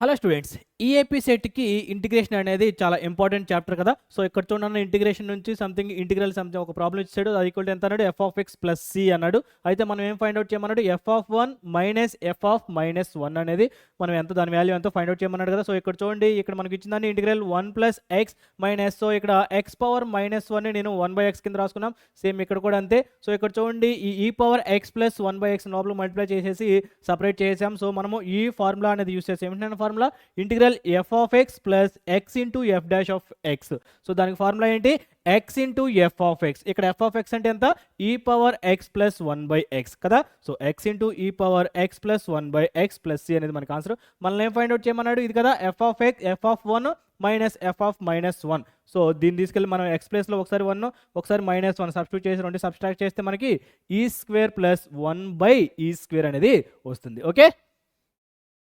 Hello students, EAP సెట్కి integration అనేది చాలా ఇంపార్టెంట్ చాప్టర్ కదా. సో ఇక్కడ చూడండి, ఇంటిగ్రేషన్ నుంచి సంథింగ్ ఇంటిగ్రల్ సంథింగ్ ఒక ప్రాబ్లం ఇచ్చాడు. అది ఈక్వల్ ఎంత అన్నాడు, F of X plus C అన్నాడు. అయితే మనం ఏం ఫైండ్ అవుట్ చేయమన్నాడు, F of one minus F of minus one అనేది మనం ఎంత దాని వాల్యూ ఎంతో ఫైండ్ అవుట్ చేయమన్నాడు కదా. సో ఇక్కడ చూడండి, ఇక్కడ మనకి ఇచ్చిందాన్ని integral one plus X minus, so ఇక్కడ ఎక్స్ పవర్ మైనస్ వన్ నేను వన్ బై ఎక్స్ కింద రాసుకున్నాం. సేమ్ ఇక్కడ కూడా అంతే. సో ఇక్కడ చూడండి, ఈ power X plus one by X లోపల మల్టిప్లై చేసేసి సపరేట్ చేసాం. సో మనము ఈ ఫార్ములా అనేది యూస్ చేసాం. ఏంటంటే formula integral F of X plus X into F dash of X. So దానికి ఫార్ములా ఏంటి, X into F of X. ఇక్కడ ఎఫ్ ఆఫ్ ఎక్స్ అంటే ఎంత, ఈ power X plus one by X కదా. సో ఎక్స్ ఇంటూ ఈ power X plus one by X plus C అనేది మనకి ఆన్సర్. మనల్ని ఏం ఫైండ్ అవుట్ చేయమన్నాడు, ఇది కదా F of X F of one minus F of minus one. So దీన్ని తీసుకెళ్ళి మనం ఎక్స్ ప్లేస్లో ఒకసారి వన్ ఒకసారి మైనస్ వన్ సబ్స్టిట్యూట్ చేసి రెండు సబ్స్ట్రాక్ట్ చేస్తే మనకి ఈ స్క్వేర్ ప్లస్ వన్ బై ఈ స్క్వేర్ అనేది వస్తుంది. ఓకే.